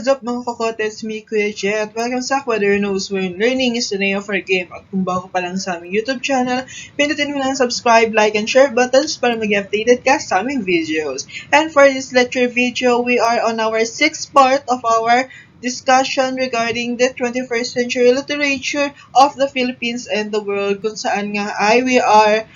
What's up mga kakotes, me Kuya Jet. Welcome sa Whether Knows When Learning is the name of our game. At kung bago pa lang sa aming YouTube channel, pindutin mo lang subscribe, like, and share buttons para mag-updated ka sa aming videos. And for this lecture video, we are on our 6th part of our discussion regarding the 21st century literature of the Philippines and the world, kung saan nga ay we are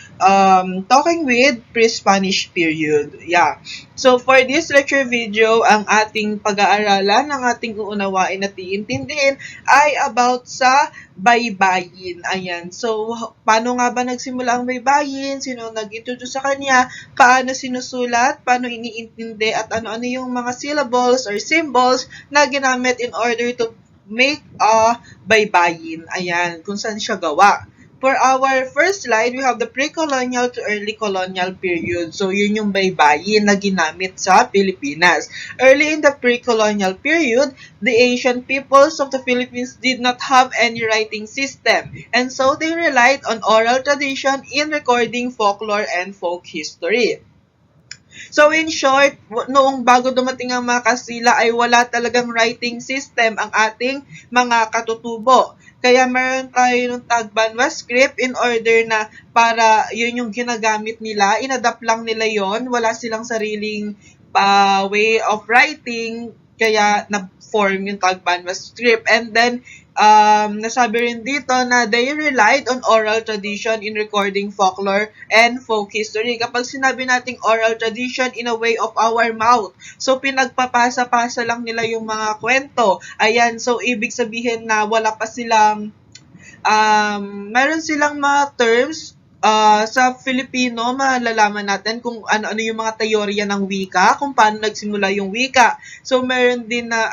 talking with pre-Spanish period. Yeah. So for this lecture video, ang ating pag-aaralan, ang ating uunawain at iintindihin ay about sa Baybayin. Ayan. So, paano nga ba nagsimula ang Baybayin? Sino nag-introduce sa kanya? Paano sinusulat? Paano iniintindi? At ano-ano yung mga syllables or symbols na ginamit in order to make a Baybayin? Ayan. Kung saan siya gawa. For our first slide, we have the pre-colonial to early colonial period. So, yun yung baybayin na ginamit sa Pilipinas. Early in the pre-colonial period, the Asian peoples of the Philippines did not have any writing system. And so, they relied on oral tradition in recording folklore and folk history. So, in short, noong bago dumating ang mga Kastila ay wala talagang writing system ang ating mga katutubo. Kaya meron tayo ng Tagbanwa script in order na para yun yung ginagamit nila. Inadapt lang nila yon. Wala silang sariling way of writing. Kaya na-form yung Tagbanwa script. And then, nasabi rin dito na they relied on oral tradition in recording folklore and folk history. Kapag sinabi nating oral tradition, in a way of our mouth. So, pinagpapasa-pasa lang nila yung mga kwento. Ayan, so ibig sabihin na wala pa silang, meron silang mga terms. Sa Filipino, malalaman natin kung ano-ano yung mga teorya ng wika, kung paano nagsimula yung wika. So, meron din na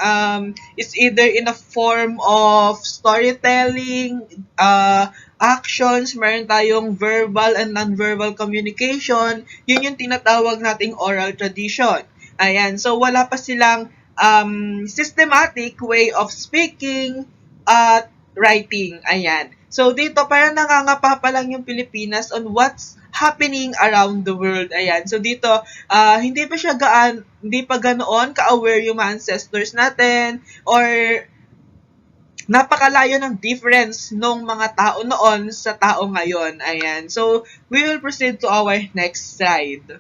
it's either in a form of storytelling, actions, meron tayong verbal and non-verbal communication. Yun yung tinatawag nating oral tradition. Ayan, so wala pa silang systematic way of speaking at writing. Ayan. So, dito parang nangangapa pa lang yung Pilipinas on what's happening around the world. Ayan. So, dito, hindi pa ganoon ka-aware yung mga ancestors natin or napakalayo ng difference nung mga tao noon sa tao ngayon. Ayan. So, we will proceed to our next slide.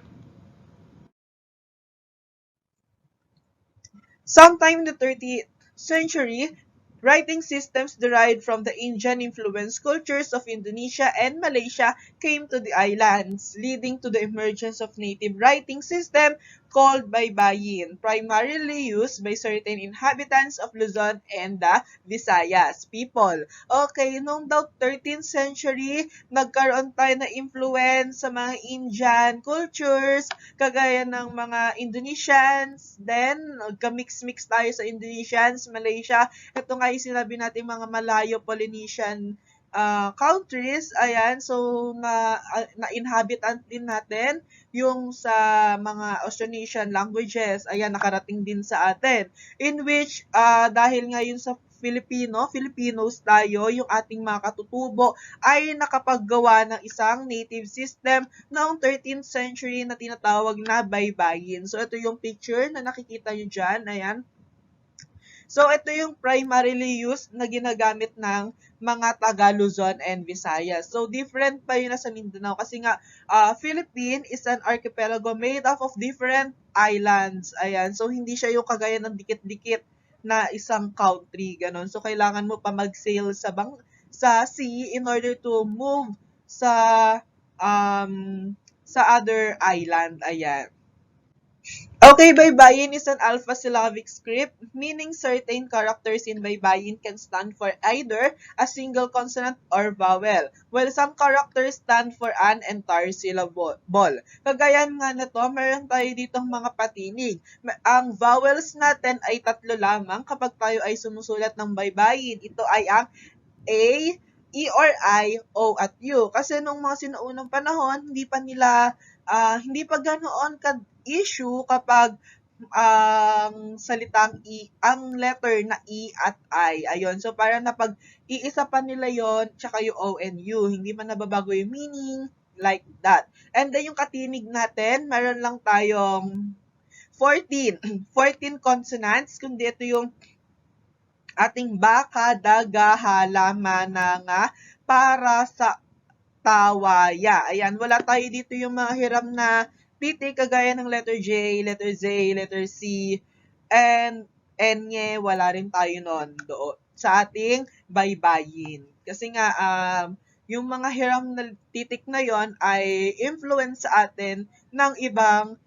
Sometime in the 30th century, writing systems derived from the Indian-influenced cultures of Indonesia and Malaysia came to the islands, leading to the emergence of native writing system called Baybayin, primarily used by certain inhabitants of Luzon and the Visayas people. Okay, noong daw 13th century, nagkaroon tayo na influence sa mga Indian cultures, kagaya ng mga Indonesians, then nagka-mix-mix tayo sa Indonesians, Malaysia. Ito nga yung sinabi natin mga Malayo-Polynesian countries. Ayan, so na-inhabitant din natin yung sa mga Austronesian languages. Ayan, nakarating din sa atin. In which, dahil ngayon sa Filipinos tayo, yung ating mga katutubo, ay nakapaggawa ng isang native system noong 13th century na tinatawag na Baybayin. So, ito yung picture na nakikita nyo dyan. Ayan. So, ito yung primarily used na ginagamit ng mga Taga-Luzon and Visayas. So, different pa yun na sa Mindanao kasi nga, Philippine is an archipelago made up of different islands. Ayan. So, hindi siya yung kagaya ng dikit-dikit na isang country. Ganon. So, kailangan mo pa mag-sail sa sea in order to move sa other island. Ayan. Okay, Baybayin is an Alpha-Syllabic script, meaning certain characters in Baybayin can stand for either a single consonant or vowel, while some characters stand for an entire syllable. Kagaya nga na to, meron tayo ditong mga patinig. Ang vowels natin ay 3 lamang kapag tayo ay sumusulat ng Baybayin. Ito ay ang A, E or I, O at U. Kasi nung mga sinuunang panahon, hindi pa ganoon ka-issue kapag ang salitang E, ang letter na E at I. Ayun. So, parang napag-iisa pa nila yon tsaka yung O and U. Hindi man nababago yung meaning, like that. And then, yung katinig natin, meron lang tayong 14. 14 consonants, kundi ito yung ating baka, daga, hala, mananga, para sa tawaya. Ayan, wala tayo dito yung mga hiram na titik, kagaya ng letter J, letter Z, letter C, and enye, wala rin tayo nun doon sa ating baybayin. Kasi nga, yung mga hiram na titik na yon ay influence sa atin ng ibang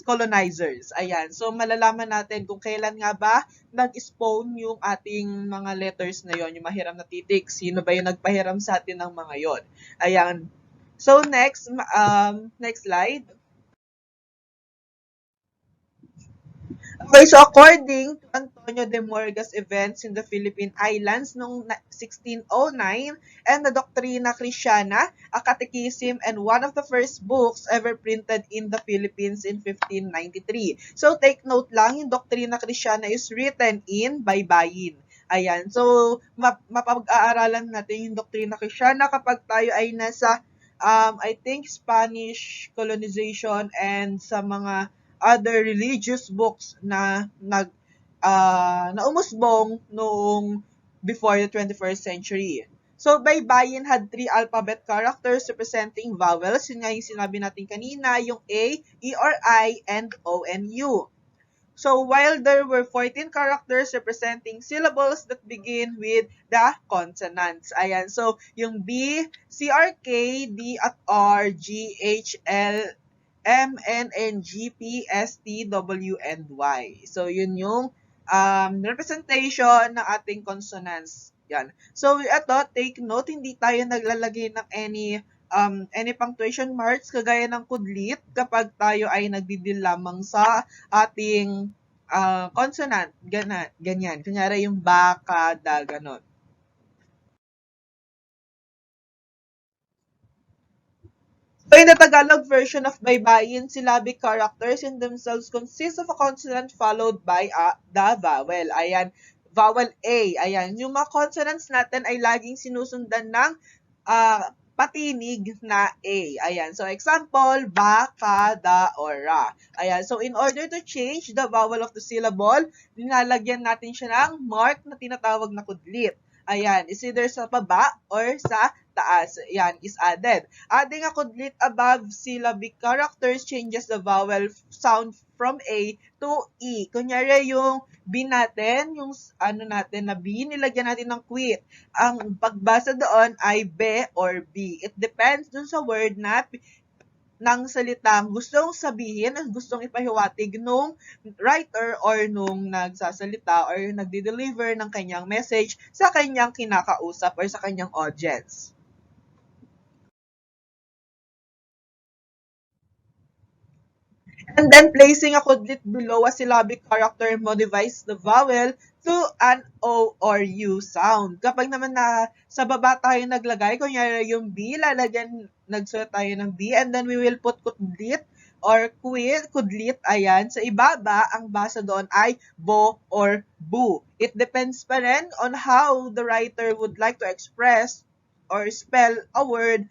colonizers. Ayan. So, malalaman natin kung kailan nga ba nag-spawn yung ating mga letters na yon, yung mahiram na titik. Sino ba yung nagpahiram sa atin ng mga yon? Ayan. So, next slide. Okay, so according to Antonio de Morga's events in the Philippine Islands noong 1609 and the Doctrina Christiana, a catechism and one of the first books ever printed in the Philippines in 1593. So take note lang, yung Doctrina Christiana is written in Baybayin. Ayan, so mapag-aaralan natin yung Doctrina Christiana kapag tayo ay nasa I think Spanish colonization and sa mga other religious books na na umusbong noong before the 21st century. So, Baybayin had 3 alphabet characters representing vowels. Yun nga yung sinabi natin kanina, yung A, E or I, and O and U. So, while there were 14 characters representing syllables that begin with the consonants. Ayan. So, yung B, C, R, K, D at R, G, H, L, M, N, N, G, P, S, T, W, and Y. So, yun yung representation ng ating consonants. Yan. So, ito, take note, hindi tayo naglalagay ng any punctuation marks kagaya ng kudlit kapag tayo ay nagdidil lamang sa ating consonant. Ganyan. Kunyari yung baka, da, ganon. So in the Tagalog version of Baybayin, syllabic characters in themselves consist of a consonant followed by the vowel. Ayan, vowel A. Ayan, yung mga consonants natin ay laging sinusundan ng patinig na A. Ayan, so example, ba, ka, da, or ra. Ayan, so in order to change the vowel of the syllable, nilalagyan natin siya ng mark na tinatawag na kudlit. Ayan, is either sa baba or sa taas. Ayan, is added. Adding a kudlit above syllabic characters changes the vowel sound from A to E. Kunyari yung B natin, yung natin na B, nilagyan natin ng quit. Ang pagbasa doon ay B or B. It depends dun sa word na ng salitang gustong sabihin at gustong ipahiwatig nung writer or nung nagsasalita or nagde-deliver ng kanyang message sa kanyang kinakausap or sa kanyang audience. And then placing a kudlit below a syllabic character modifies the vowel to an O or U sound. Kapag naman na sa baba tayo naglagay, kunyari yung B, nagsulat tayo ng B, and then we will put kudlit or kudlit, ayan. Sa ibaba, ang basa doon ay bo or bu. It depends pa rin on how the writer would like to express or spell a word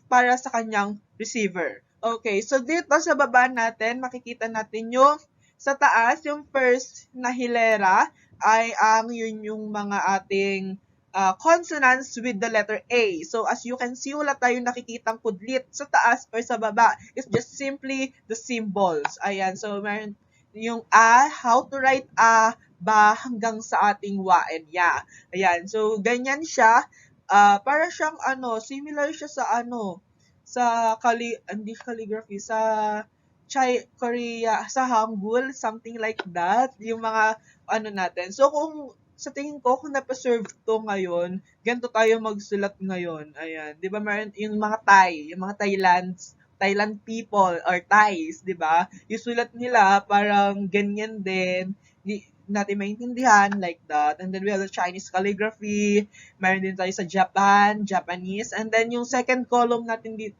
para sa kanyang receiver. Okay, so dito sa baba natin, makikita natin yung sa taas, yung first na hilera ay yun yung mga ating consonants with the letter A. So as you can see, wala tayong nakikitang kudlit sa taas or sa baba. It's just simply the symbols. Ayan, so meron yung how to write ba hanggang sa ating wa and ya. Ayan, so ganyan siya. Para siyang similar siya sa sa hindi calligraphy, sa Korea, sa Hangul, something like that, yung mga natin. So kung sa tingin ko, kung na-preserve to ngayon, ganito tayo magsulat ngayon. Ayan, 'di ba? Meron yung mga Thai, yung mga Thailand people or Thais, 'di ba? Yung sulat nila parang ganyan din. Di natin maintindihan like that. And then we have the Chinese calligraphy. Meron din tayo sa Japanese. And then yung second column natin dito,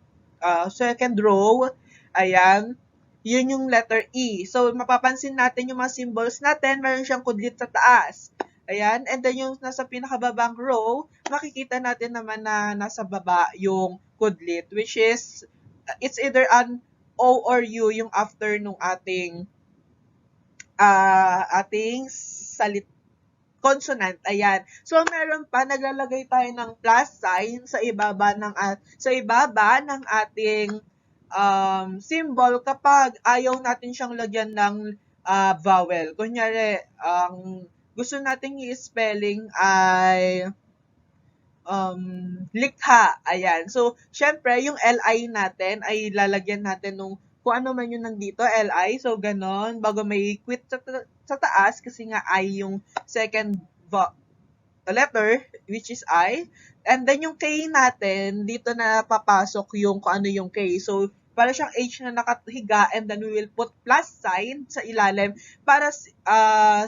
second row, ayan, yun yung letter E. So, mapapansin natin yung mga symbols natin, meron siyang kudlit sa taas. Ayan, and then yung nasa pinakababang row, makikita natin naman na nasa baba yung kudlit, which is, it's either an O or U yung after nung ating ating consonant. Ayan. So, meron pa, naglalagay tayo ng plus sign sa ibaba ng ating symbol kapag ayaw natin siyang lagyan ng vowel. Kunyari, ang gusto nating i-spelling ay likha. Ayan. So, syempre, yung LI natin ay lalagyan natin nung kung ano man yung nandito, LI. So, ganon. Bago may quit sa taas, kasi nga I yung second letter, which is I. And then, yung K natin, dito na papasok yung kung ano yung K. So, para siyang H na nakahiga, and then we will put plus sign sa ilalim para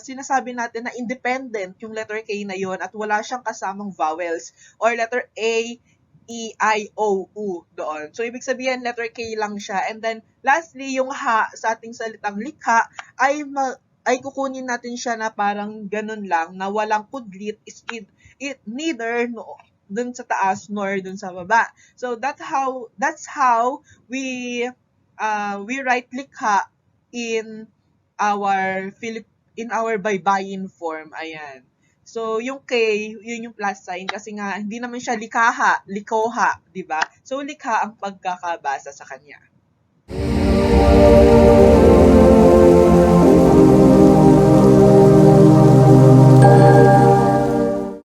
sinasabi natin na independent yung letter K na yon at wala siyang kasamang vowels or letter A, E, I, O, U doon. So, ibig sabihin, letter K lang siya. And then, lastly, yung ha sa ating salitang likha ay kukunin natin siya na parang ganun lang, na walang kudlit, is neither dun sa taas nor dun sa baba. So that's how we write likha in our Baybayin form. Ayan. So yung K, yun yung plus sign kasi nga hindi naman siya likoha, 'di ba? So likha ang pagkakabasa sa kanya.